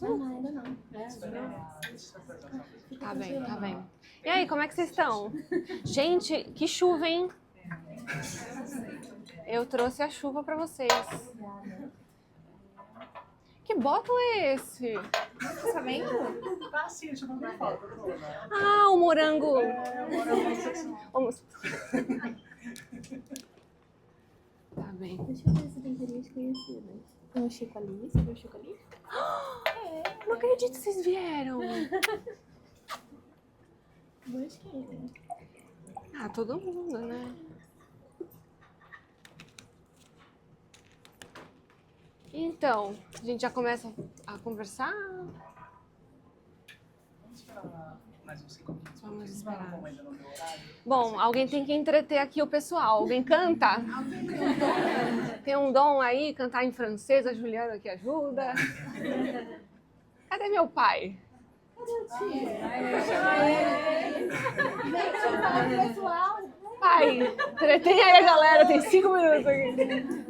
Não, ainda não. Tá bem, tá bem. E aí, como é que vocês estão? Gente, que chuva, hein? Eu trouxe a chuva pra vocês. Que bottle é esse? Você tá vendo? Tá sim, deixa eu mandar foto. Ah, o morango. Vamos. Tá bem. Deixa eu ver se tem carinhas conhecidas. Tem o Chico ali, você viu o Chico ali? Não acredito que vocês vieram. Busquei. Ah, todo mundo, né? Então, a gente já começa a conversar? Vamos esperar mais uns 5 minutos. Vamos esperar. Como ainda não deu horário. Bom, alguém tem que entreter aqui o pessoal. Alguém canta? Tem um dom aí, cantar em francês, a Juliana que ajuda. Cadê meu pai? Pessoal, Pai, entretém aí a galera, tem 5 minutos aqui.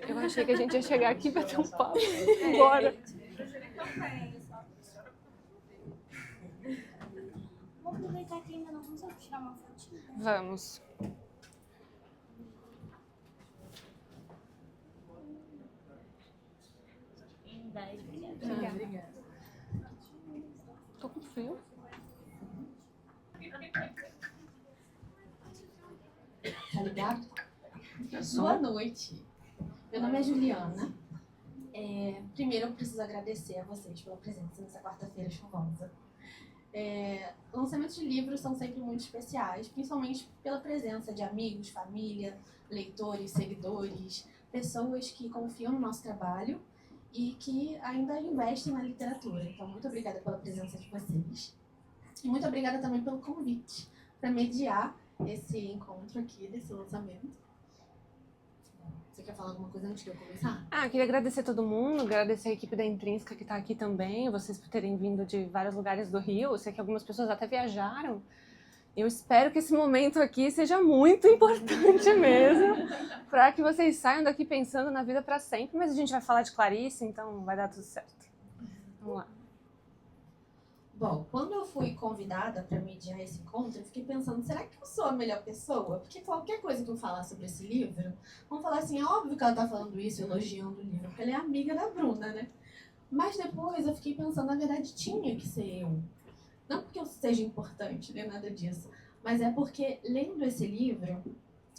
Eu achei que a gente ia chegar aqui pra ter um papo. Bora. vamos aproveitar que ainda não vamos tirar uma fotinha. Vamos. Em 10 minutos. Obrigada. Tô com frio. Tá ligado? Boa noite. Meu nome é Juliana. Primeiro eu preciso agradecer a vocês pela presença nessa quarta-feira chuvosa. Lançamentos de livros são sempre muito especiais, principalmente pela presença de amigos, família, leitores, seguidores, pessoas que confiam no nosso trabalho e que ainda investem na literatura. Então, muito obrigada pela presença de vocês. E muito obrigada também pelo convite para mediar esse encontro aqui, desse lançamento. Você quer falar alguma coisa antes de eu começar? Queria agradecer todo mundo, agradecer a equipe da Intrínseca que tá aqui também, vocês por terem vindo de vários lugares do Rio. Eu sei que algumas pessoas até viajaram. Eu espero que esse momento aqui seja muito importante mesmo, para que vocês saiam daqui pensando na vida para sempre. Mas a gente vai falar de Clarice, então vai dar tudo certo. Vamos lá. Bom, quando eu fui convidada para mediar esse encontro, eu fiquei pensando, será que eu sou a melhor pessoa? Porque qualquer coisa que eu falar sobre esse livro, vão falar assim, é óbvio que ela tá falando isso, elogiando o livro, porque ela é amiga da Bruna, né? Mas depois eu fiquei pensando, na verdade, tinha que ser eu. Não porque eu seja importante, nem nada disso, mas é porque, lendo esse livro,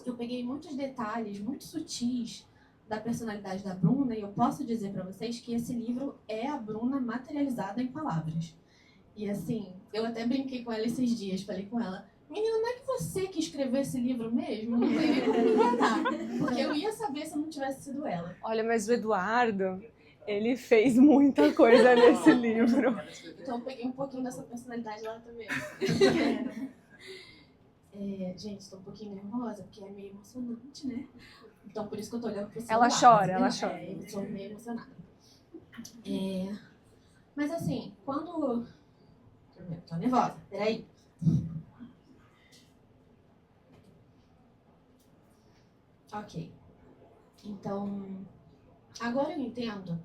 eu peguei muitos detalhes muito sutis da personalidade da Bruna, e eu posso dizer para vocês que esse livro é a Bruna materializada em palavras. E assim, eu até brinquei com ela esses dias, falei com ela, menina, não é que você que escreveu esse livro mesmo? Não tem nem como me enganar, porque eu ia saber se não tivesse sido ela. Olha, mas o Eduardo, ele fez muita coisa nesse livro. Então eu peguei um pouquinho dessa personalidade lá também. Gente, estou um pouquinho nervosa, porque é meio emocionante, né? Então por isso que eu tô olhando pro celular. Ela chora, ela chora. Eu sou meio emocionada. Mas assim, quando... Tô nervosa, peraí. Ok. Então, agora eu entendo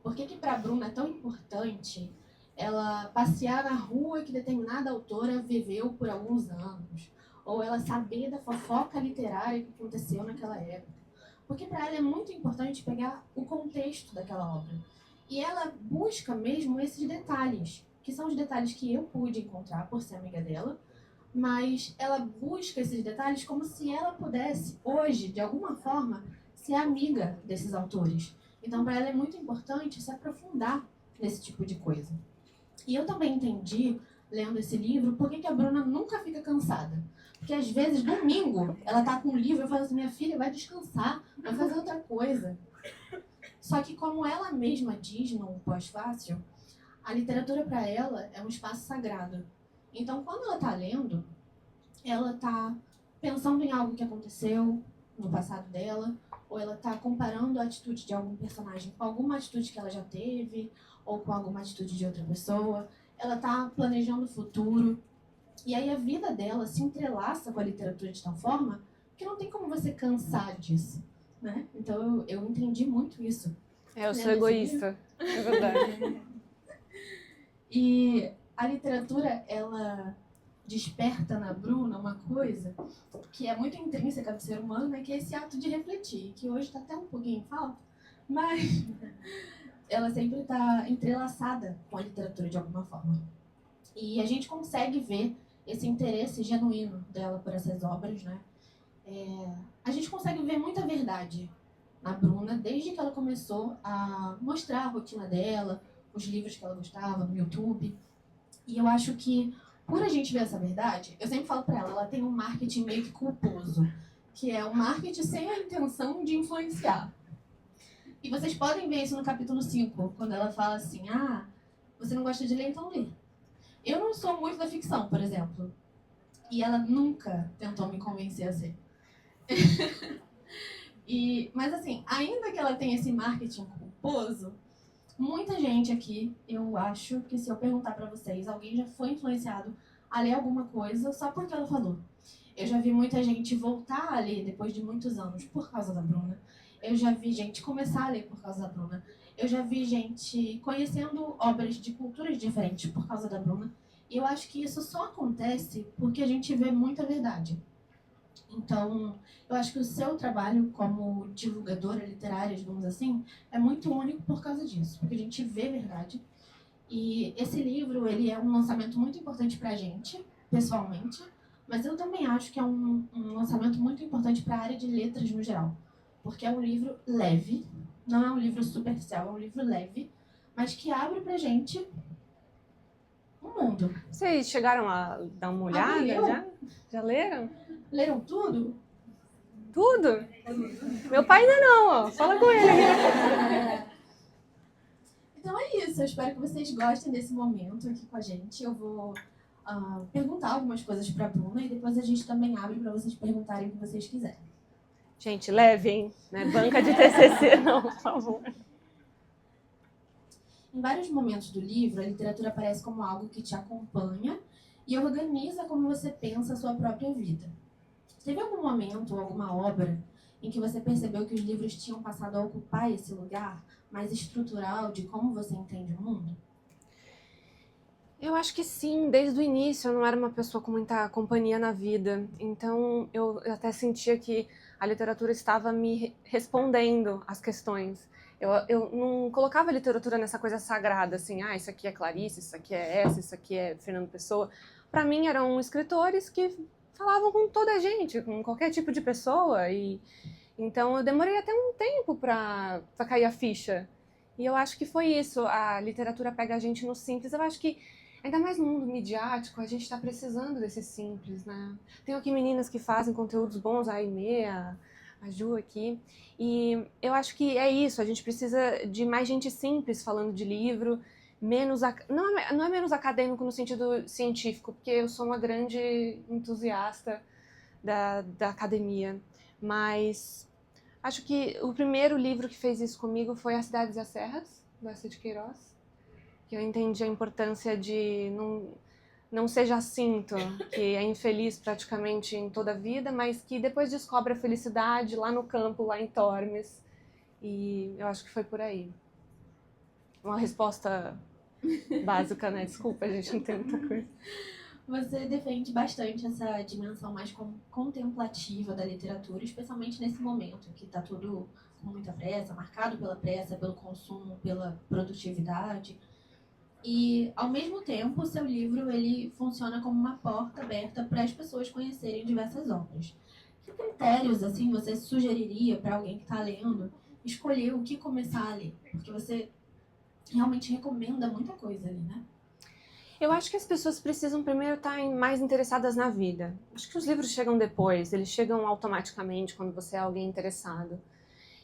por que pra Bruna é tão importante ela passear na rua que determinada autora viveu por alguns anos, ou ela saber da fofoca literária que aconteceu naquela época. Porque para ela é muito importante pegar o contexto daquela obra. E ela busca mesmo esses detalhes, que são os detalhes que eu pude encontrar por ser amiga dela, mas ela busca esses detalhes como se ela pudesse, hoje, de alguma forma, ser amiga desses autores. Então, para ela é muito importante se aprofundar nesse tipo de coisa. E eu também entendi, lendo esse livro, por que a Bruna nunca fica cansada. Porque, às vezes, domingo, ela tá com um livro, eu falo assim, minha filha, vai descansar, vai fazer outra coisa. Só que, como ela mesma diz no pós-fácil, a literatura para ela é um espaço sagrado. Então, quando ela está lendo, ela está pensando em algo que aconteceu no passado dela, ou ela está comparando a atitude de algum personagem com alguma atitude que ela já teve, ou com alguma atitude de outra pessoa. Ela está planejando o futuro. E aí a vida dela se entrelaça com a literatura de tal forma que não tem como você cansar disso, né? Então eu entendi muito isso. Eu sou Lendo esse egoísta, é verdade. E a literatura, ela desperta na Bruna uma coisa que é muito intrínseca do ser humano, né? Que é esse ato de refletir, que hoje está até um pouquinho em falta, mas ela sempre está entrelaçada com a literatura de alguma forma. E a gente consegue ver esse interesse genuíno dela por essas obras, né? A gente consegue ver muita verdade na Bruna desde que ela começou a mostrar a rotina dela, os livros que ela gostava no YouTube. E eu acho que, por a gente ver essa verdade, eu sempre falo pra ela, ela tem um marketing meio que culposo, que é um marketing sem a intenção de influenciar. E vocês podem ver isso no capítulo 5, quando ela fala assim, você não gosta de ler, então lê. Eu não sou muito da ficção, por exemplo. E ela nunca tentou me convencer a ser. Mas assim, ainda que ela tenha esse marketing culposo, muita gente aqui, eu acho que se eu perguntar pra vocês, alguém já foi influenciado a ler alguma coisa só porque ela falou. Eu já vi muita gente voltar a ler depois de muitos anos por causa da Bruna. Eu já vi gente começar a ler por causa da Bruna. Eu já vi gente conhecendo obras de culturas diferentes por causa da Bruna. E eu acho que isso só acontece porque a gente vê muita verdade. Então, eu acho que o seu trabalho como divulgadora literária, digamos assim, é muito único por causa disso, porque a gente vê verdade. E esse livro, ele é um lançamento muito importante pra gente, pessoalmente, mas eu também acho que é um lançamento muito importante para a área de letras no geral, porque é um livro leve, não é um livro superficial, é um livro leve, mas que abre pra gente um mundo. Vocês chegaram a dar uma olhada já? Já leram? Leram tudo? Tudo? Meu pai ainda não, ó. Fala com ele. Então é isso, eu espero que vocês gostem desse momento aqui com a gente. Eu vou perguntar algumas coisas pra Bruna e depois a gente também abre pra vocês perguntarem o que vocês quiserem. Gente, leve, hein? Não é banca de TCC, não, por favor. Em vários momentos do livro, a literatura aparece como algo que te acompanha e organiza como você pensa a sua própria vida. Teve algum momento ou alguma obra em que você percebeu que os livros tinham passado a ocupar esse lugar mais estrutural de como você entende o mundo? Eu acho que sim, desde o início eu não era uma pessoa com muita companhia na vida, então eu até sentia que a literatura estava me respondendo às questões. Eu não colocava a literatura nessa coisa sagrada, assim, isso aqui é Clarice, isso aqui é essa, isso aqui é Fernando Pessoa. Para mim eram escritores que falavam com toda a gente, com qualquer tipo de pessoa, e então eu demorei até um tempo para cair a ficha. E eu acho que foi isso, a literatura pega a gente no simples. Eu acho que, ainda mais no mundo midiático, a gente está precisando desse simples, né? Tem aqui meninas que fazem conteúdos bons, a Aimee, a Ju aqui, e eu acho que é isso, a gente precisa de mais gente simples falando de livro, menos não é menos acadêmico no sentido científico, porque eu sou uma grande entusiasta da academia, mas acho que o primeiro livro que fez isso comigo foi As Cidades e as Serras, do Eça de Queiroz, que eu entendi a importância de não ser Jacinto, que é infeliz praticamente em toda a vida, mas que depois descobre a felicidade lá no campo, lá em Tormes, e eu acho que foi por aí. Uma resposta básica, né? Desculpa, a gente não tem muita coisa. Você defende bastante essa dimensão mais contemplativa da literatura, especialmente nesse momento, que está tudo com muita pressa, marcado pela pressa, pelo consumo, pela produtividade. E, ao mesmo tempo, o seu livro ele funciona como uma porta aberta para as pessoas conhecerem diversas obras. Que critérios assim, você sugeriria para alguém que está lendo escolher o que começar a ler? Porque você realmente recomenda muita coisa ali, né? Eu acho que as pessoas precisam primeiro estar mais interessadas na vida. Acho que os livros chegam depois, eles chegam automaticamente quando você é alguém interessado.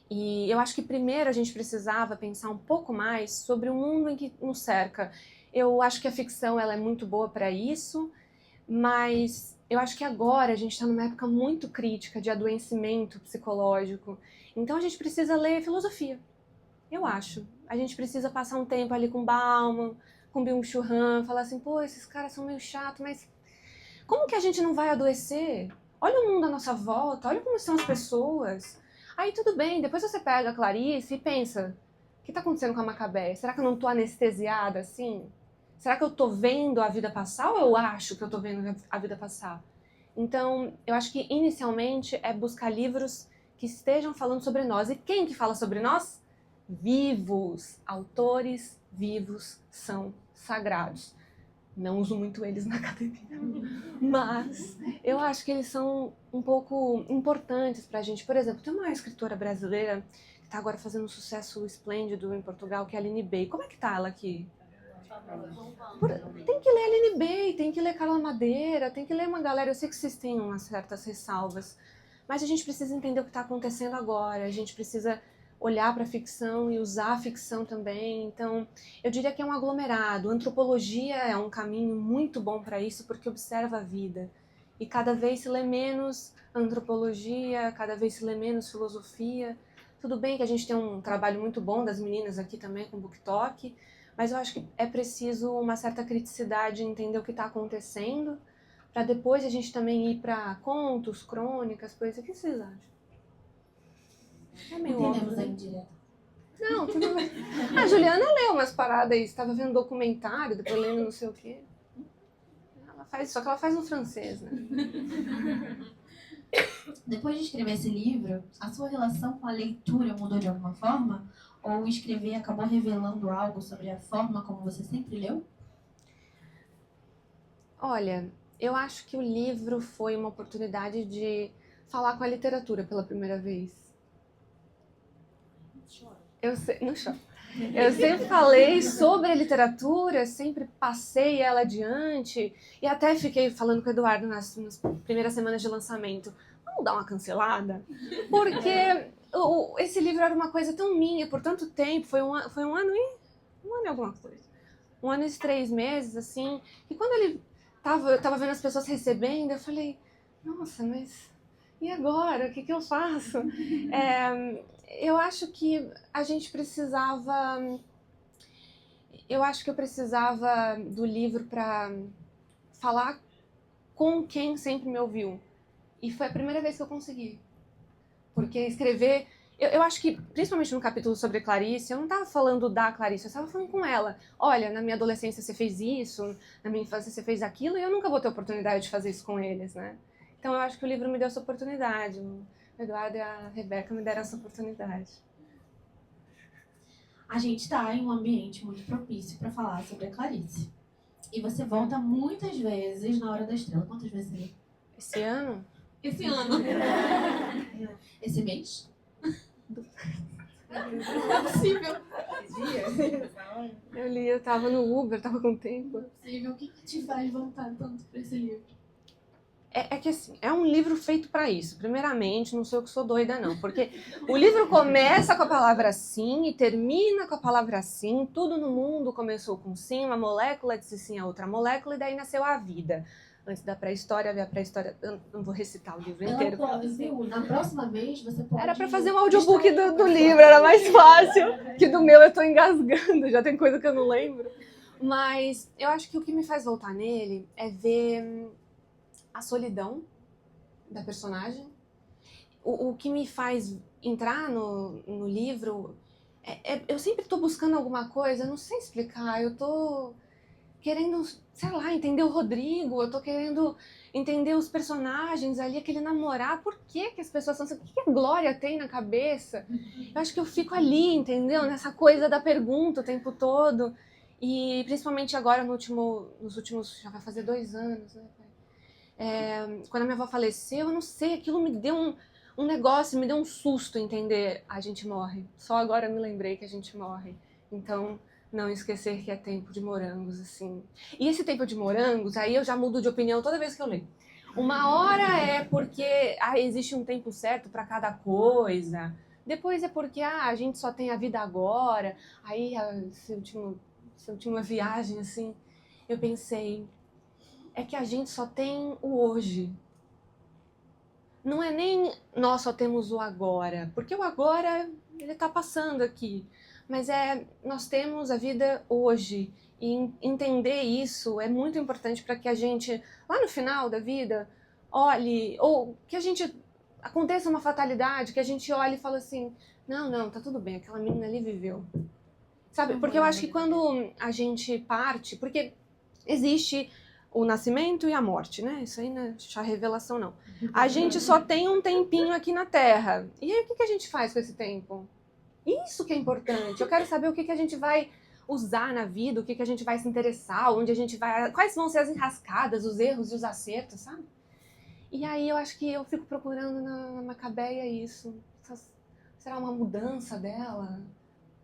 E eu acho que primeiro a gente precisava pensar um pouco mais sobre o mundo em que nos cerca. Eu acho que a ficção ela é muito boa para isso, Mas eu acho que agora a gente está numa época muito crítica de adoecimento psicológico. Então a gente precisa ler filosofia, eu acho. A gente precisa passar um tempo ali com Bauman, com Byung-Chul Han, falar assim, pô, esses caras são meio chatos, mas como que a gente não vai adoecer? Olha o mundo à nossa volta, olha como são as pessoas. Aí tudo bem, depois você pega a Clarice e pensa, o que está acontecendo com a Macabé? Será que eu não estou anestesiada assim? Será que eu estou vendo a vida passar ou eu acho que eu estou vendo a vida passar? Então, eu acho que inicialmente é buscar livros que estejam falando sobre nós. E quem que fala sobre nós? Vivos. Autores vivos são sagrados. Não uso muito eles na academia, mas eu acho que eles são um pouco importantes pra gente. Por exemplo, tem uma escritora brasileira que tá agora fazendo um sucesso esplêndido em Portugal, que é a Aline Bey. Como é que tá ela aqui? Tem que ler a Aline Bey, tem que ler Carla Madeira, tem que ler uma galera. Eu sei que vocês têm umas certas ressalvas, mas a gente precisa entender o que está acontecendo agora. A gente precisa olhar para a ficção e usar a ficção também. Então, eu diria que é um aglomerado. Antropologia é um caminho muito bom para isso, porque observa a vida. E cada vez se lê menos antropologia, cada vez se lê menos filosofia. Tudo bem que a gente tem um trabalho muito bom das meninas aqui também com BookTok, mas eu acho que é preciso uma certa criticidade, entender o que está acontecendo, para depois a gente também ir para contos, crônicas, coisas. O que vocês acham? É meio Entendemos óbvio, a né? indireta. Não, tudo bem. A Juliana leu umas paradas aí, estava vendo documentário, depois lendo não sei o quê. Ela faz, só que ela faz no francês, né? Depois de escrever esse livro, a sua relação com a leitura mudou de alguma forma? Ou escrever acabou revelando algo sobre a forma como você sempre leu? Olha, eu acho que o livro foi uma oportunidade de falar com a literatura pela primeira vez. Não choro. Eu sempre falei sobre a literatura, sempre passei ela adiante e até fiquei falando com o Eduardo nas primeiras semanas de lançamento. Vamos dar uma cancelada? Porque esse livro era uma coisa tão minha por tanto tempo, foi um ano e alguma coisa. 1 ano e 3 meses, assim, e quando eu tava vendo as pessoas recebendo, eu falei, nossa, mas e agora? O que eu faço? Eu acho que a gente precisava... Eu acho que eu precisava do livro para falar com quem sempre me ouviu. E foi a primeira vez que eu consegui. Porque escrever... Eu acho que, principalmente no capítulo sobre Clarice, eu não estava falando da Clarice, eu estava falando com ela. Olha, na minha adolescência você fez isso, na minha infância você fez aquilo, e eu nunca vou ter oportunidade de fazer isso com eles, né? Então eu acho que o livro me deu essa oportunidade. O Eduardo e a Rebeca me deram essa oportunidade. A gente está em um ambiente muito propício para falar sobre a Clarice. E você volta muitas vezes na Hora da Estrela. Quantas vezes você leu? Esse ano? Esse ano. Esse mês? Não é possível. Eu li, eu tava no Uber, tava com tempo. Não é possível. O que te faz voltar tanto para esse livro? É que assim, é um livro feito para isso. Primeiramente, não sou eu que sou doida, não. Porque o livro começa com a palavra sim e termina com a palavra sim. Tudo no mundo começou com sim, uma molécula disse sim a outra molécula e daí nasceu a vida. Antes da pré-história, havia a pré-história... Eu não vou recitar o livro inteiro. Na próxima vez, você pode... Era para fazer um audiobook do livro, era mais fácil. Que do meu eu tô engasgando, já tem coisa que eu não lembro. Mas eu acho que o que me faz voltar nele é ver a solidão da personagem. O que me faz entrar no livro eu sempre estou buscando alguma coisa, eu não sei explicar, eu estou querendo, sei lá, entender o Rodrigo, eu estou querendo entender os personagens ali, aquele namorado, por que as pessoas são assim, o que a Glória tem na cabeça? Eu acho que eu fico ali, entendeu? Nessa coisa da pergunta o tempo todo, e principalmente agora nos últimos, já vai fazer 2 anos, né? Quando a minha avó faleceu, eu não sei, aquilo me deu um negócio, me deu um susto entender, a gente morre. Só agora eu me lembrei que a gente morre. Então, não esquecer que é tempo de morangos, assim. E esse tempo de morangos, aí eu já mudo de opinião toda vez que eu leio. Uma hora é porque existe um tempo certo para cada coisa. Depois é porque a gente só tem a vida agora. Aí, essa última viagem, assim, eu pensei... é que a gente só tem o hoje. Não é nem nós só temos o agora, porque o agora, ele tá passando aqui. Mas nós temos a vida hoje. E entender isso é muito importante para que a gente, lá no final da vida, olhe, ou que a gente aconteça uma fatalidade, que a gente olhe e fale assim, não, tá tudo bem, aquela menina ali viveu. Sabe? Porque eu acho que quando a gente parte, porque existe o nascimento e a morte, né? Isso aí não é chá revelação, não. A gente só tem um tempinho aqui na Terra. E aí, o que a gente faz com esse tempo? Isso que é importante. Eu quero saber o que a gente vai usar na vida, o que a gente vai se interessar, onde a gente vai... Quais vão ser as enrascadas, os erros e os acertos, sabe? E aí, eu acho que eu fico procurando na Macabeia isso. Será uma mudança dela?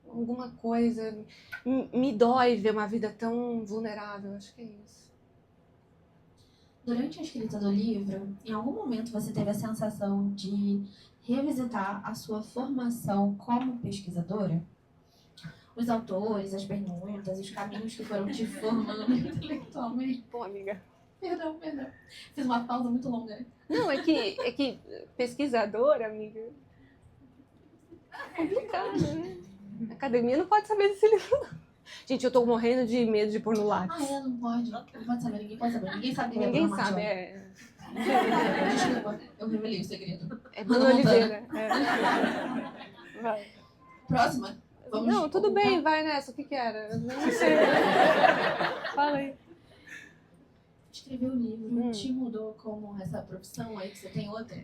Alguma coisa? Me dói ver uma vida tão vulnerável. Acho que é isso. Durante a escrita do livro, em algum momento você teve a sensação de revisitar a sua formação como pesquisadora? Os autores, as perguntas, os caminhos que foram te formando intelectualmente? Pô, amiga. Perdão. Fiz uma pausa muito longa. Não, é que pesquisadora, amiga, é complicado, né? A academia não pode saber desse livro, não. Gente, eu tô morrendo de medo de pôr no lápis. Não pode. Não pode saber, ninguém pode saber. Ninguém sabe quem Ninguém é Bruna sabe, Martioli. Desculpa, eu revelei o segredo. É Bruna Oliveira. Vai. Próxima? Vamos Não, tudo ocultar. bem, vai nessa. O que era? Eu não sei. Fala aí. Escrever o livro te mudou como essa profissão aí que você tem outra?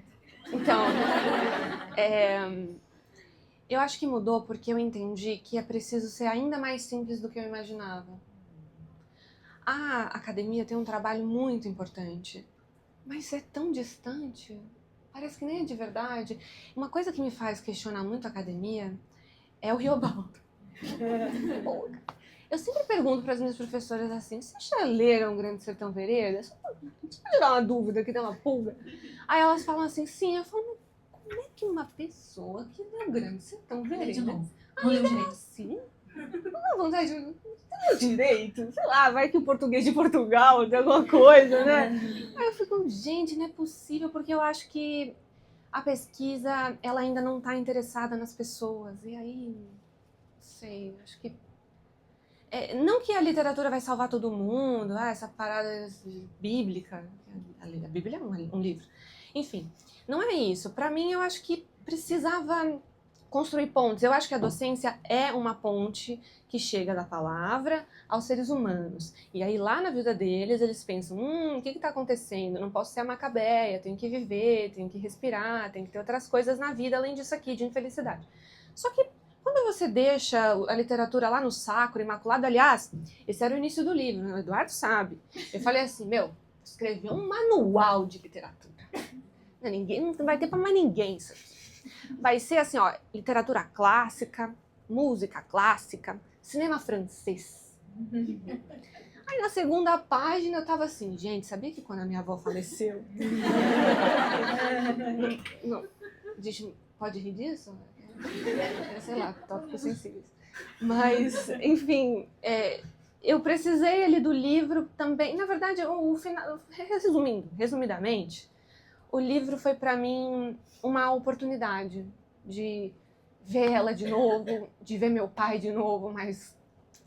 Então, eu acho que mudou porque eu entendi que é preciso ser ainda mais simples do que eu imaginava. A academia tem um trabalho muito importante, mas é tão distante, parece que nem é de verdade. Uma coisa que me faz questionar muito a academia é o Riobaldo. Eu sempre pergunto para as minhas professoras assim, vocês já leram Grande Sertão Veredas? Só pra tirar uma dúvida, que dá uma pulga. Aí elas falam assim, sim. Eu falo, como é que uma pessoa que leu Grande Sertão Veredas... De novo. Não leu direito. Assim? Não dá vontade de... Leu direito? Sei lá, vai que o português de Portugal tem alguma coisa, né? Aí eu fico, gente, não é possível, porque eu acho que a pesquisa, ela ainda não está interessada nas pessoas. E aí, não sei, acho que... não que a literatura vai salvar todo mundo, essa parada bíblica. A Bíblia é um livro. Enfim, não é isso. Para mim, eu acho que precisava construir pontes. Eu acho que a docência é uma ponte que chega da palavra aos seres humanos. E aí, lá na vida deles, eles pensam, o que está acontecendo? Não posso ser a Macabeia, tenho que viver, tenho que respirar, tenho que ter outras coisas na vida, além disso aqui, de infelicidade. Só que quando você deixa a literatura lá no Sacro Imaculado, aliás, esse era o início do livro, o Eduardo sabe. Eu falei assim, escrevi um manual de literatura. Não vai ter para mais ninguém isso aqui. Vai ser assim, literatura clássica, música clássica, cinema francês. Aí na segunda página eu tava assim, gente, sabia que quando a minha avó faleceu... Gente, pode rir disso? Sei lá, tópicos sensíveis. Mas, enfim, eu precisei ali do livro também. Na verdade, o final, resumidamente, o livro foi para mim uma oportunidade de ver ela de novo, de ver meu pai de novo, mais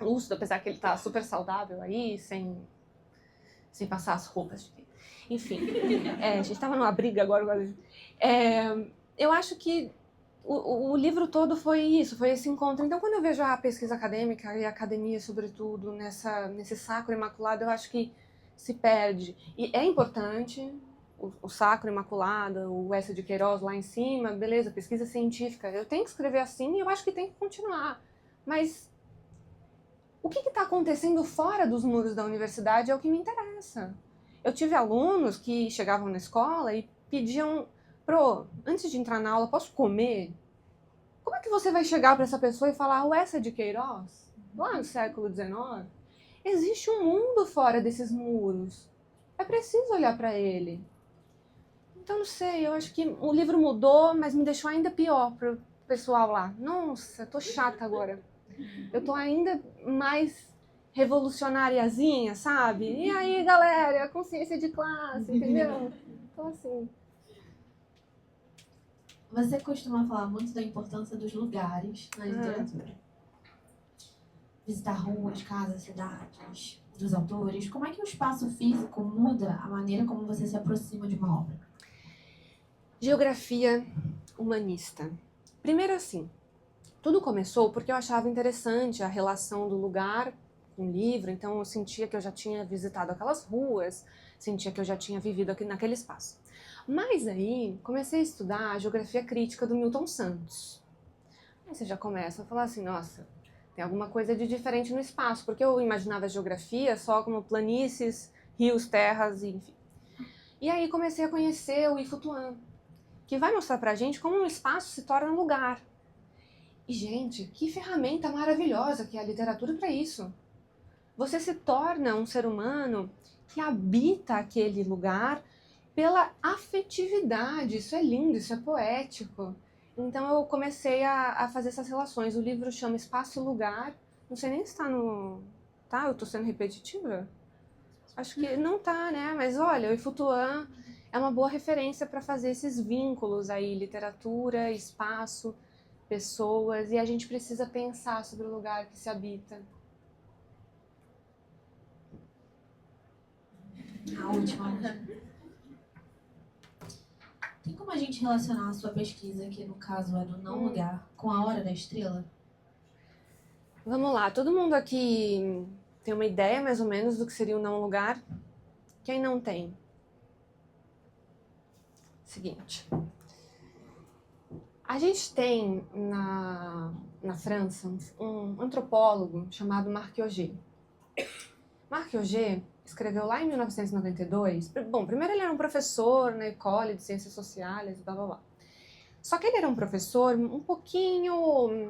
lúcido, apesar que ele tá super saudável aí, sem passar as roupas. Enfim, a gente tava numa briga agora. Eu acho que o livro todo foi isso, foi esse encontro. Então, quando eu vejo a pesquisa acadêmica e a academia, sobretudo, nesse Sacro Imaculado, eu acho que se perde. E é importante o Sacro Imaculado, o Eça de Queiroz lá em cima, beleza, pesquisa científica. Eu tenho que escrever assim e eu acho que tem que continuar. Mas o que está acontecendo fora dos muros da universidade é o que me interessa. Eu tive alunos que chegavam na escola e pediam... antes de entrar na aula, posso comer? Como é que você vai chegar para essa pessoa e falar o Eça de Queiroz, lá no século XIX? Existe um mundo fora desses muros. É preciso olhar para ele. Então, não sei, eu acho que o livro mudou, mas me deixou ainda pior para o pessoal lá. Nossa, eu tô chata agora. Eu tô ainda mais revolucionariazinha, sabe? E aí, galera, consciência de classe, entendeu? Então, assim... Você costuma falar muito da importância dos lugares na literatura. Visitar ruas, casas, cidades, dos autores. Como é que o espaço físico muda a maneira como você se aproxima de uma obra? Geografia humanista. Primeiro assim, tudo começou porque eu achava interessante a relação do lugar com o livro, então eu sentia que eu já tinha visitado aquelas ruas, sentia que eu já tinha vivido aqui naquele espaço. Mas aí comecei a estudar a geografia crítica do Milton Santos. Aí você já começa a falar assim, nossa, tem alguma coisa de diferente no espaço, porque eu imaginava a geografia só como planícies, rios, terras, enfim. E aí comecei a conhecer o Ifutuan, que vai mostrar pra gente como um espaço se torna um lugar. E, gente, que ferramenta maravilhosa que é a literatura para isso. Você se torna um ser humano que habita aquele lugar pela afetividade. Isso é lindo, isso é poético. Então eu comecei a fazer essas relações. O livro chama Espaço e Lugar. Não sei nem se está no... Tá? Eu tô sendo repetitiva? Acho que não tá, né? Mas olha, o Ifutuan é uma boa referência para fazer esses vínculos aí, literatura, espaço, pessoas, e a gente precisa pensar sobre o lugar que se habita. A última. Tem como a gente relacionar a sua pesquisa, que no caso é do não lugar, com a Hora da Estrela? Vamos lá, todo mundo aqui tem uma ideia mais ou menos do que seria o não lugar? Quem não tem? Seguinte. A gente tem na França um antropólogo chamado Marc Augé. Marc Augé escreveu lá em 1992. Bom, primeiro ele era um professor na École de Ciências Sociais, blá blá blá. Só que ele era um professor um pouquinho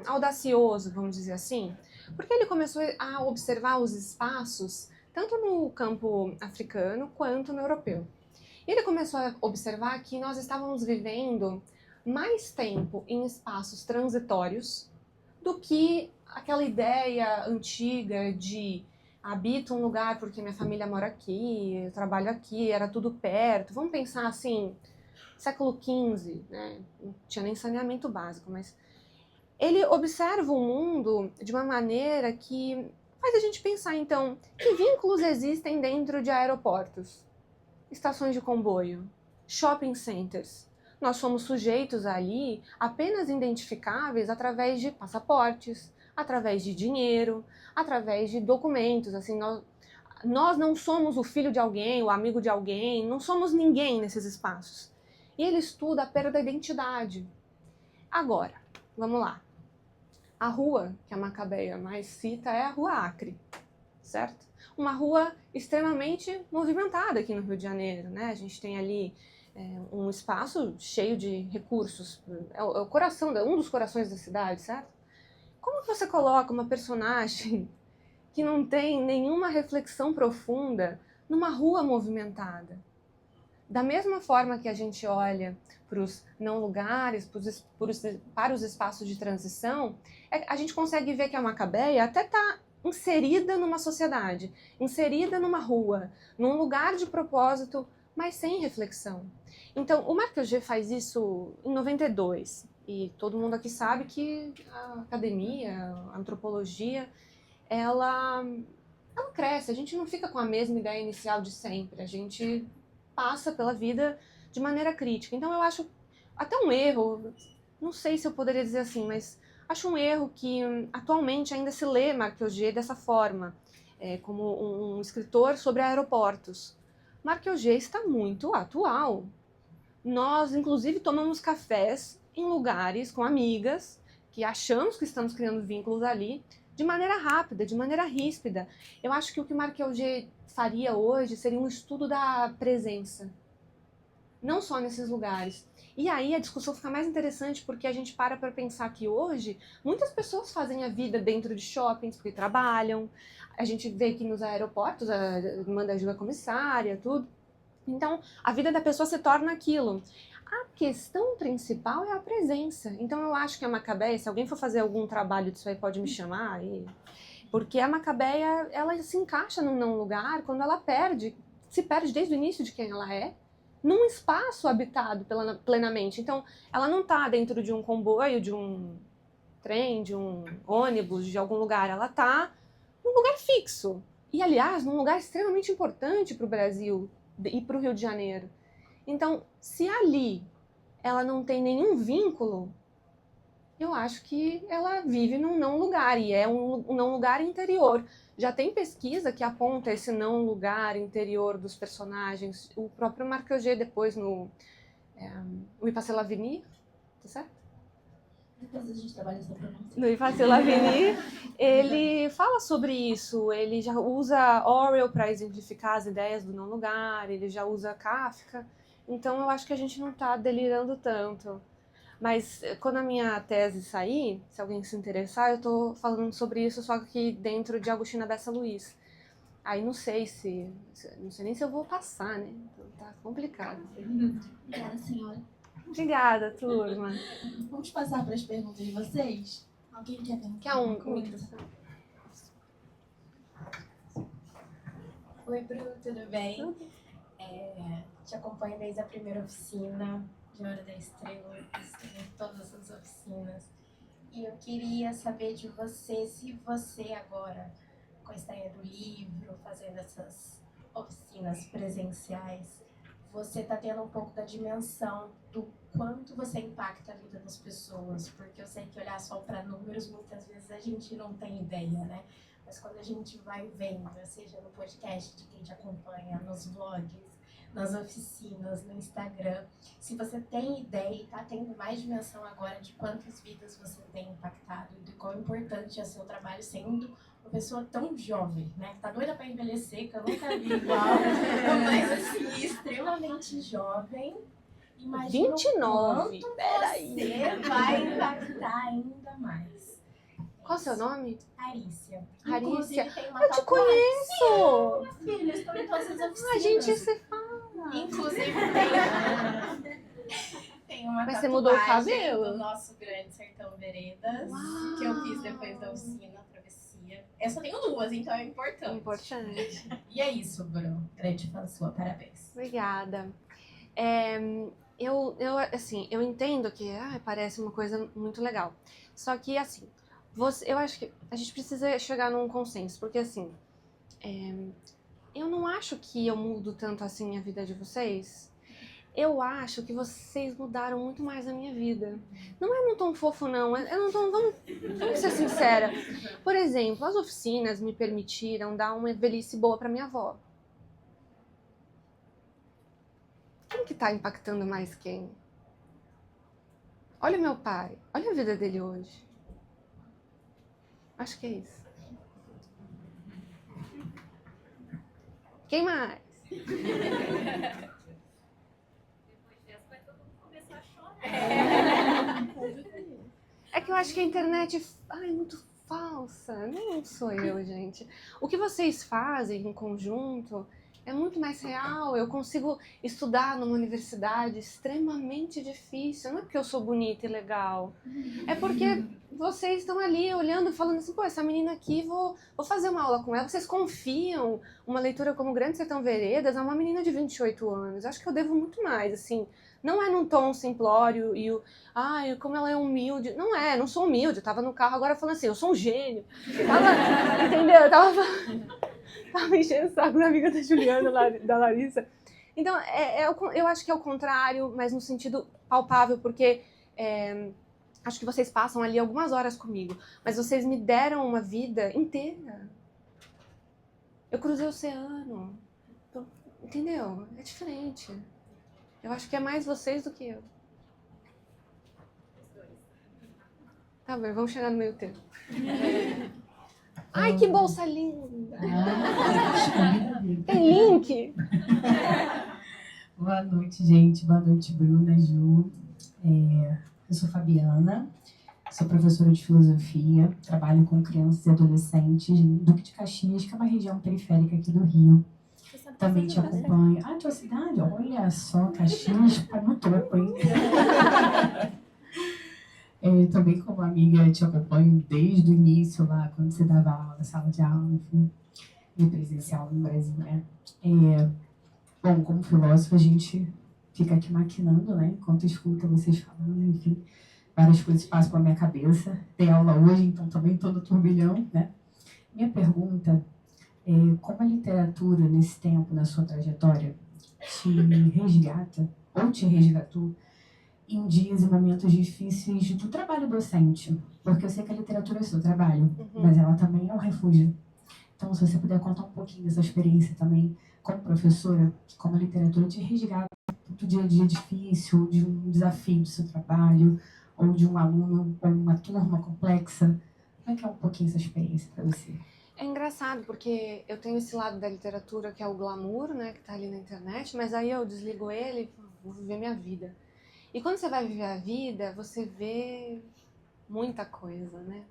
audacioso, vamos dizer assim, porque ele começou a observar os espaços tanto no campo africano quanto no europeu. E ele começou a observar que nós estávamos vivendo mais tempo em espaços transitórios do que aquela ideia antiga de habito um lugar porque minha família mora aqui, eu trabalho aqui, era tudo perto. Vamos pensar assim, século XV, né? Não tinha nem saneamento básico, mas ele observa o mundo de uma maneira que faz a gente pensar, então, que vínculos existem dentro de aeroportos, estações de comboio, shopping centers. Nós somos sujeitos ali apenas identificáveis através de passaportes, através de dinheiro, através de documentos. Assim, nós não somos o filho de alguém, o amigo de alguém, não somos ninguém nesses espaços. E ele estuda a perda da identidade. Agora, vamos lá. A rua que a Macabeia mais cita é a Rua Acre, certo? Uma rua extremamente movimentada aqui no Rio de Janeiro, né? A gente tem ali um espaço cheio de recursos, é o coração, um dos corações da cidade, certo? Como que você coloca uma personagem que não tem nenhuma reflexão profunda numa rua movimentada? Da mesma forma que a gente olha para os não lugares, para os espaços de transição, a gente consegue ver que a Macabeia até está inserida numa sociedade, inserida numa rua, num lugar de propósito, mas sem reflexão. Então, o Marc Augé faz isso em 92, e todo mundo aqui sabe que a academia, a antropologia, ela cresce, a gente não fica com a mesma ideia inicial de sempre, a gente passa pela vida de maneira crítica. Então eu acho até um erro, não sei se eu poderia dizer assim, mas acho um erro que atualmente ainda se lê Marc Augé dessa forma, como um escritor sobre aeroportos. Marc Augé está muito atual. Nós, inclusive, tomamos cafés em lugares com amigas que achamos que estamos criando vínculos ali de maneira rápida, de maneira ríspida. Eu acho que o que o Marc Augé faria hoje seria um estudo da presença, não só nesses lugares. E aí a discussão fica mais interessante porque a gente para pensar que hoje muitas pessoas fazem a vida dentro de shoppings porque trabalham, a gente vê que nos aeroportos manda ajuda comissária, tudo. Então a vida da pessoa se torna aquilo. A questão principal é a presença. Então eu acho que a Macabeia, se alguém for fazer algum trabalho disso aí, pode me chamar. Porque a Macabeia, ela se encaixa num não lugar quando ela se perde desde o início de quem ela é, num espaço habitado plenamente. Então, ela não está dentro de um comboio, de um trem, de um ônibus, de algum lugar. Ela está num lugar fixo. E, aliás, num lugar extremamente importante para o Brasil e para o Rio de Janeiro. Então, se ali ela não tem nenhum vínculo, eu acho que ela vive num não lugar, e é um não lugar interior. Já tem pesquisa que aponta esse não lugar interior dos personagens. O próprio Marc Augé, depois no O Passé l'Avenir, tá certo? Depois a gente trabalha essa pronúncia. No Passé l'Avenir, ele fala sobre isso. Ele já usa Orwell para exemplificar as ideias do não lugar, ele já usa Kafka. Então eu acho que a gente não está delirando tanto. Mas quando a minha tese sair, se alguém se interessar, eu estou falando sobre isso só que dentro de Agostina Bessa Luiz. Aí não sei nem se eu vou passar, né? Então tá complicado. Obrigada, senhora. Obrigada, turma. Vamos passar para as perguntas de vocês? Alguém quer perguntar? Quer alguma coisa? microfone? Oi, Bru, tudo bem? Te acompanho desde a primeira oficina de Hora da Estrela, em todas as oficinas. E eu queria saber de você, se você agora, com a estreia do livro, fazendo essas oficinas presenciais, você está tendo um pouco da dimensão do quanto você impacta a vida das pessoas. Porque eu sei que olhar só para números, muitas vezes a gente não tem ideia, né? Mas quando a gente vai vendo, seja no podcast de quem te acompanha, nos vlogs, nas oficinas, no Instagram, se você tem ideia e está tendo mais dimensão agora de quantas vidas você tem impactado e de quão importante é seu trabalho sendo uma pessoa tão jovem, né? Que tá doida para envelhecer, que eu nunca vi igual, mas assim, extremamente jovem. Imagina 29, quanto peraí. você vai impactar ainda mais. Qual o seu nome? Arícia. Arícia. Inclusive, tem uma Eu te tatuagem. conheço! Minha filha, estou em todas as oficinas. A gente se fala. Inclusive, tem uma Mas você mudou o tatuagem cabelo? do nosso Grande Sertão Veredas, Uau. que eu fiz depois da oficina, travessia. Eu só tenho duas, então é importante. Importante. E é isso, Bruno. Grande fã sua, parabéns. Obrigada. Eu entendo que parece uma coisa muito legal. Só que, assim, eu acho que a gente precisa chegar num consenso, porque, assim, eu não acho que eu mudo tanto assim a vida de vocês. Eu acho que vocês mudaram muito mais a minha vida. Não é num tom fofo, não. Vamos ser sincera. Por exemplo, as oficinas me permitiram dar uma velhice boa pra minha avó. Quem que tá impactando mais quem? Olha o meu pai. Olha a vida dele hoje. Acho que é isso. Quem mais? É que eu acho que a internet é muito falsa. Não sou eu, gente. O que vocês fazem em conjunto é muito mais real. Eu consigo estudar numa universidade extremamente difícil. Não é porque eu sou bonita e legal. É porque vocês estão ali olhando e falando assim, pô, essa menina aqui, vou fazer uma aula com ela. Vocês confiam uma leitura como Grande Sertão Veredas a uma menina de 28 anos. Acho que eu devo muito mais, assim. Não é num tom simplório e como ela é humilde. Não sou humilde. Eu tava no carro agora falando assim, eu sou um gênio. Entendeu? Eu tava enchendo o saco da amiga da Juliana, da Larissa. Então, eu acho que é o contrário, mas no sentido palpável, porque acho que vocês passam ali algumas horas comigo, mas vocês me deram uma vida inteira. Eu cruzei o oceano. Entendeu? É diferente. Eu acho que é mais vocês do que eu. Tá bem, vamos chegar no meio termo. Ai, que bolsa linda! Tem link? Boa noite, gente. Boa noite, Bruna, Ju. Eu sou Fabiana, sou professora de filosofia, trabalho com crianças e adolescentes no Duque de Caxias, que é uma região periférica aqui do Rio. Também te acompanho. Ah, tua cidade? Olha só, Caxias, tá no topo, hein? Também como amiga te acompanho desde o início lá, quando você dava aula na sala de aula, enfim, de presencial no Brasil, né? Bom, como filósofo, a gente fica aqui maquinando, né? Enquanto escuta vocês falando, enfim, várias coisas passam pela minha cabeça. Tem aula hoje, então também estou no turbilhão, né? Minha pergunta é como a literatura, nesse tempo, na sua trajetória, te resgata, ou te resgatou, em dias e momentos difíceis do trabalho docente? Porque eu sei que a literatura é seu trabalho, mas ela também é um refúgio. Então, se você puder contar um pouquinho dessa experiência também, como professora, como a literatura te resgata do dia a dia difícil, de um desafio do seu trabalho, ou de um aluno, ou uma turma complexa. Como é que é um pouquinho essa experiência para você? É engraçado, porque eu tenho esse lado da literatura que é o glamour, né, que tá ali na internet, mas aí eu desligo ele e vou viver minha vida. E quando você vai viver a vida, você vê muita coisa, né?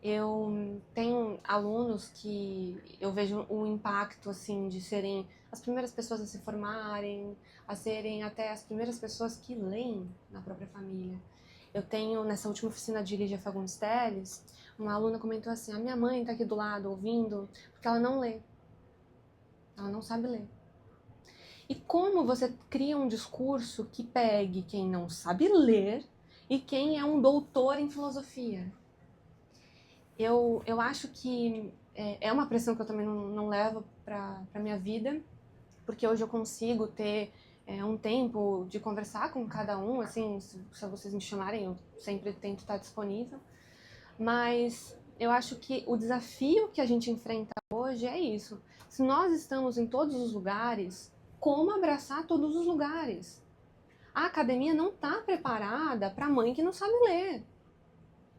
Eu tenho alunos que eu vejo o impacto, assim, de serem as primeiras pessoas a se formarem, a serem até as primeiras pessoas que leem na própria família. Eu tenho, nessa última oficina de Lígia Fagundes Telles, uma aluna comentou assim, a minha mãe está aqui do lado ouvindo, porque ela não lê. Ela não sabe ler. E como você cria um discurso que pegue quem não sabe ler e quem é um doutor em filosofia? Eu acho que é uma pressão que eu também não levo para a minha vida, porque hoje eu consigo ter um tempo de conversar com cada um, assim, se vocês me chamarem, eu sempre tento estar disponível. Mas eu acho que o desafio que a gente enfrenta hoje é isso. Se nós estamos em todos os lugares, como abraçar todos os lugares? A academia não está preparada para a mãe que não sabe ler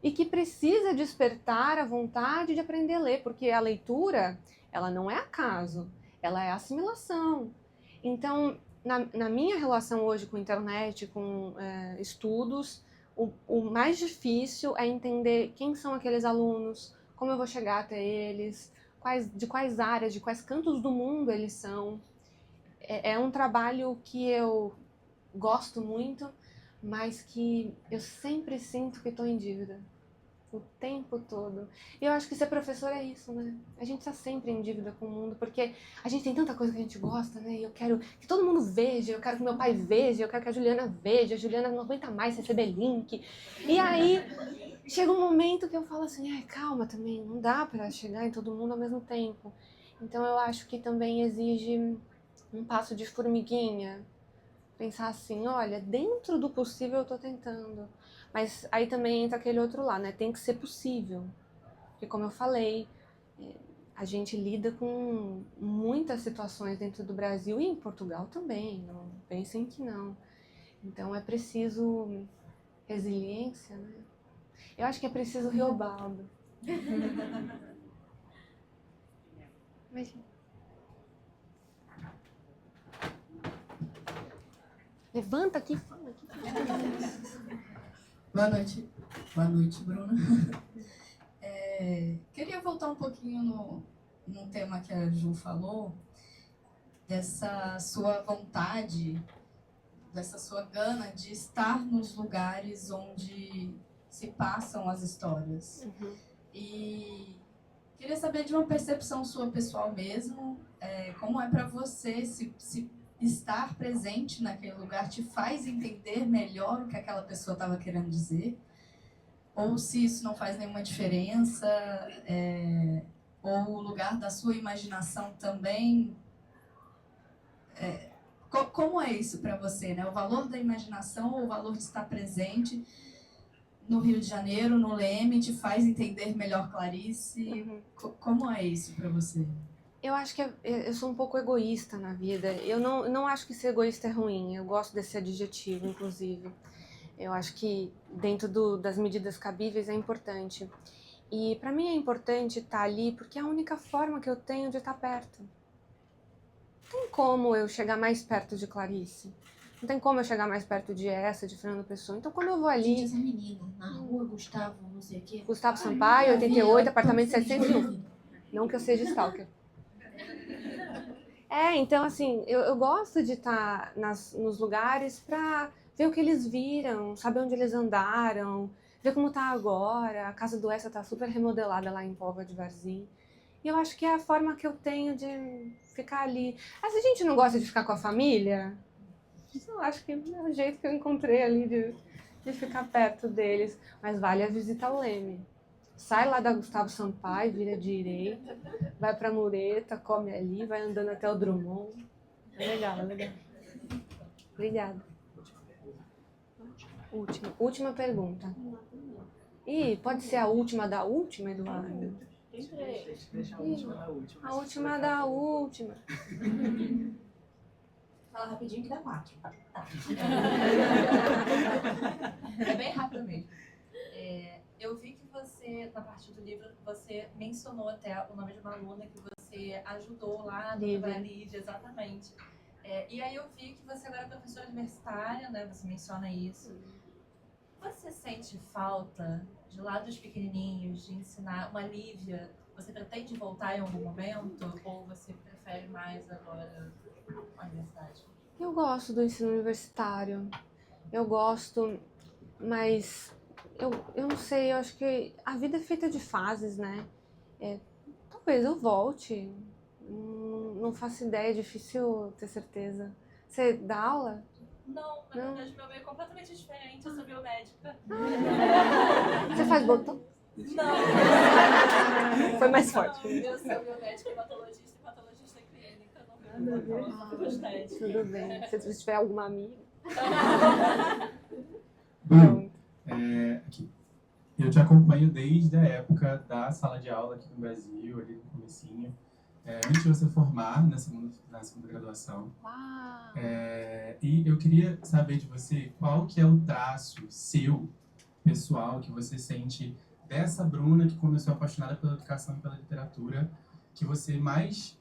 e que precisa despertar a vontade de aprender a ler, porque a leitura, ela não é acaso, ela é assimilação. Então, na minha relação hoje com a internet, com estudos, o mais difícil é entender quem são aqueles alunos, como eu vou chegar até eles, de quais áreas, de quais cantos do mundo eles são. É um trabalho que eu gosto muito, mas que eu sempre sinto que estou em dívida. O tempo todo. E eu acho que ser professor é isso, né? A gente tá sempre em dívida com o mundo, porque a gente tem tanta coisa que a gente gosta, né? E eu quero que todo mundo veja, eu quero que meu pai veja, eu quero que a Juliana veja, a Juliana não aguenta mais receber link. E aí, chega um momento que eu falo assim, ai, calma também, não dá pra chegar em todo mundo ao mesmo tempo. Então eu acho que também exige um passo de formiguinha. Pensar assim, olha, dentro do possível eu tô tentando. Mas aí também entra aquele outro lado, né? Tem que ser possível. Porque como eu falei, a gente lida com muitas situações dentro do Brasil e em Portugal também. Não pensem que não. Então é preciso resiliência, né? Eu acho que é preciso Riobaldo. Mas... levanta aqui, fala aqui. Boa noite, Bruna. Queria voltar um pouquinho no tema que a Ju falou, dessa sua vontade, dessa sua gana de estar nos lugares onde se passam as histórias. Uhum. E queria saber de uma percepção sua pessoal mesmo, como é para você se estar presente naquele lugar te faz entender melhor o que aquela pessoa estava querendo dizer, ou se isso não faz nenhuma diferença, ou o lugar da sua imaginação também. Como é isso para você, né? O valor da imaginação ou o valor de estar presente no Rio de Janeiro, no Leme, te faz entender melhor Clarice? Uhum. Como é isso para você? Eu acho que eu sou um pouco egoísta na vida. Eu não acho que ser egoísta é ruim. Eu gosto desse adjetivo, inclusive. Eu acho que dentro das medidas cabíveis é importante. E para mim é importante estar ali porque é a única forma que eu tenho de estar perto. Não tem como eu chegar mais perto de Clarice. Não tem como eu chegar mais perto de de Fernando Pessoa. Então quando eu vou ali... Gente, essa menina, na rua, Gustavo, não sei o quê. Gustavo Sampaio, 88, apartamento Toda feliz. 701. Não que eu seja stalker. Então assim, eu gosto de estar nos lugares para ver o que eles viram, saber onde eles andaram, ver como tá agora. A casa do Essa tá super remodelada lá em Póvoa de Varzim. E eu acho que é a forma que eu tenho de ficar ali. Ah, se a gente não gosta de ficar com a família, eu acho que é o jeito que eu encontrei ali de ficar perto deles. Mas vale a visita ao Leme. Sai lá da Gustavo Sampaio, vira direita, vai pra Mureta, come ali, vai andando até o Drummond. É legal, é legal. Obrigada. Última pergunta. Ih, pode ser a última da última, Eduardo? Deixa a última na última. A última da última. Fala rapidinho que dá 4. É bem rápido mesmo. Eu vi que você, na parte do livro, você mencionou até o nome de uma aluna que você ajudou lá no Lídia, exatamente. E aí eu vi que você agora é professora universitária, né? Você menciona isso. Você sente falta de lá dos pequenininhos, de ensinar uma Lívia? Você pretende voltar em algum momento? Ou você prefere mais agora a universidade? Eu gosto do ensino universitário. Eu gosto, mas eu não sei, eu acho que a vida é feita de fases, né? Talvez eu volte. Não faço ideia, é difícil ter certeza. Você dá aula? Não, na verdade meu meio é completamente diferente, eu sou biomédica. Você faz botão? Não. Foi mais forte. Eu sou biomédica e patologista clínica, não vi Tudo bem. Se você tiver alguma amiga. Bruno, aqui. Eu te acompanho desde a época da sala de aula aqui no Brasil, ali no comecinho. Antes de você formar na segunda graduação. Uau. E eu queria saber de você qual que é o traço seu, pessoal, que você sente dessa Bruna que começou apaixonada pela educação e pela literatura, que você mais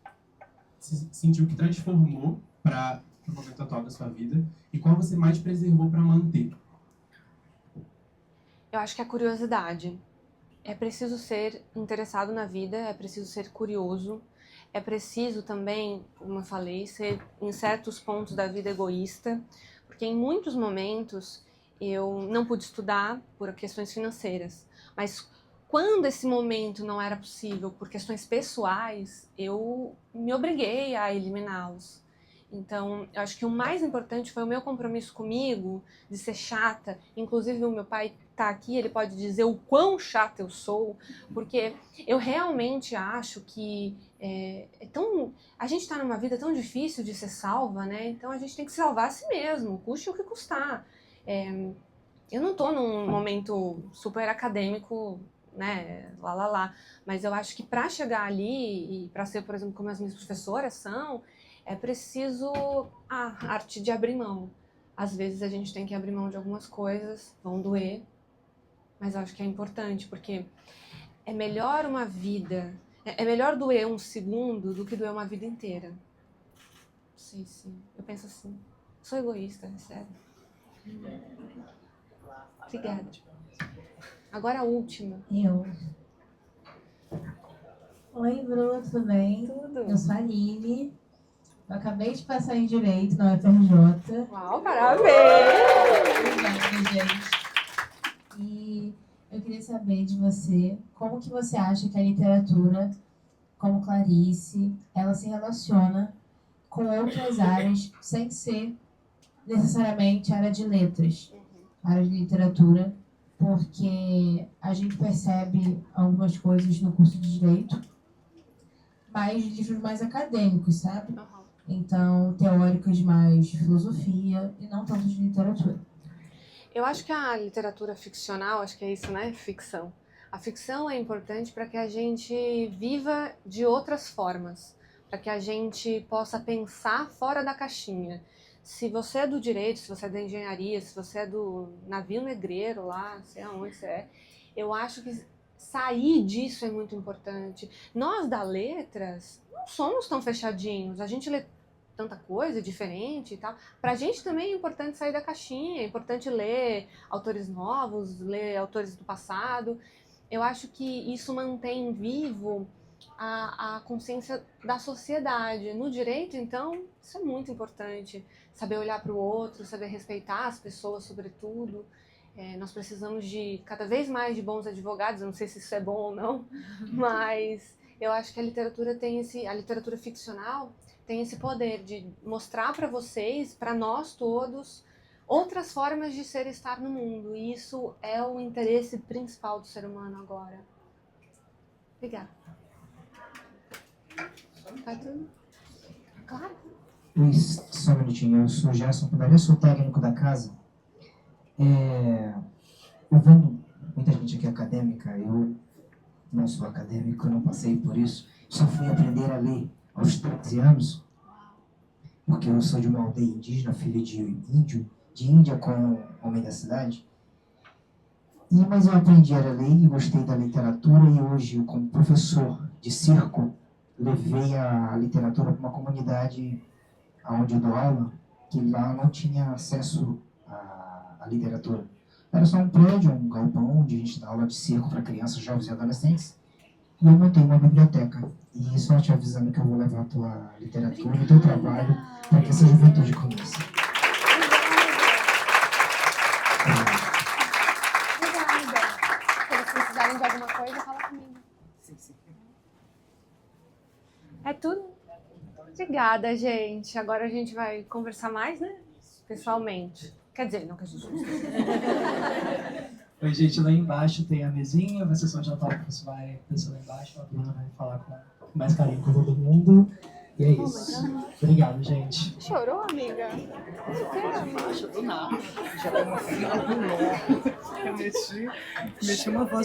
sentiu que transformou para o momento atual da sua vida, e qual você mais preservou para manter? Eu acho que é a curiosidade. É preciso ser interessado na vida, é preciso ser curioso. É preciso também, como eu falei, ser em certos pontos da vida egoísta, porque em muitos momentos eu não pude estudar por questões financeiras, mas quando esse momento não era possível por questões pessoais, eu me obriguei a eliminá-los. Então, eu acho que o mais importante foi o meu compromisso comigo, de ser chata. Inclusive, o meu pai está aqui, ele pode dizer o quão chata eu sou, porque eu realmente acho que a gente está numa vida tão difícil de ser salva, né? Então, a gente tem que salvar a si mesmo, custe o que custar. Eu não estou num momento super acadêmico, né, mas eu acho que para chegar ali e para ser, por exemplo, como as minhas professoras são, é preciso a arte de abrir mão. Às vezes a gente tem que abrir mão de algumas coisas, vão doer, mas eu acho que é importante, porque é melhor uma vida, é melhor doer um segundo do que doer uma vida inteira. Sim, eu penso assim. Sou egoísta, é sério. Obrigada. Agora a última. Oi, Bruno, tudo bem? Tudo. Eu sou a Aline. Eu acabei de passar em Direito na UFRJ. Uau, parabéns! Obrigada, gente. E eu queria saber de você, como que você acha que a literatura, como Clarice, ela se relaciona com outras áreas, sem ser necessariamente área de letras, área de literatura, porque a gente percebe algumas coisas no curso de Direito, mas de livros mais acadêmicos, sabe? Então, teóricas mais de filosofia e não tanto de literatura. Eu acho que a literatura ficcional, acho que é isso, né? Ficção. A ficção é importante para que a gente viva de outras formas, para que a gente possa pensar fora da caixinha. Se você é do direito, se você é da engenharia, se você é do navio negreiro lá, sei aonde você é, eu acho que sair disso é muito importante. Nós da letras não somos tão fechadinhos, a gente lê tanta coisa diferente e tal. Pra gente também é importante sair da caixinha, é importante ler autores novos, ler autores do passado. Eu acho que isso mantém vivo a consciência da sociedade. No direito, então, isso é muito importante. saber olhar para o outro, saber respeitar as pessoas, sobretudo. Nós precisamos de cada vez mais de bons advogados, eu não sei se isso é bom ou não, mas eu acho que a literatura ficcional tem esse poder de mostrar para vocês, para nós todos, outras formas de ser e estar no mundo. E isso é o interesse principal do ser humano agora. Obrigada. Vai tudo? Claro. Luiz, só um minutinho. Eu sou Gerson Pidaria, sou técnico da casa. Eu vendo muita gente aqui acadêmica, eu não sou acadêmico, eu não passei por isso. Só fui aprender a ler aos 13 anos, porque eu sou de uma aldeia indígena, filho de índio, de Índia com homem da cidade. Mas eu aprendi a ler e gostei da literatura, e hoje, como professor de circo, levei a literatura para uma comunidade onde eu dou aula, que lá não tinha acesso à literatura. Era só um prédio, um galpão, onde a gente dá aula de circo para crianças, jovens e adolescentes. E eu montei uma biblioteca. E só te avisando que eu vou levar a tua literatura e o teu trabalho para que essa juventude conheça. Se eles precisarem de alguma coisa, fala comigo. É tudo? Obrigada, gente. Agora a gente vai conversar mais, né? Pessoalmente. Quer dizer, não que a gente não Oi, gente, lá embaixo tem a mesinha, vai ser só jantar que você vai descer lá embaixo, a Bruna vai falar com mais carinho com todo mundo. E é isso. Obrigado, gente. Chorou, amiga? Chorou nada. Já tem uma fila enorme. Eu meti uma voz de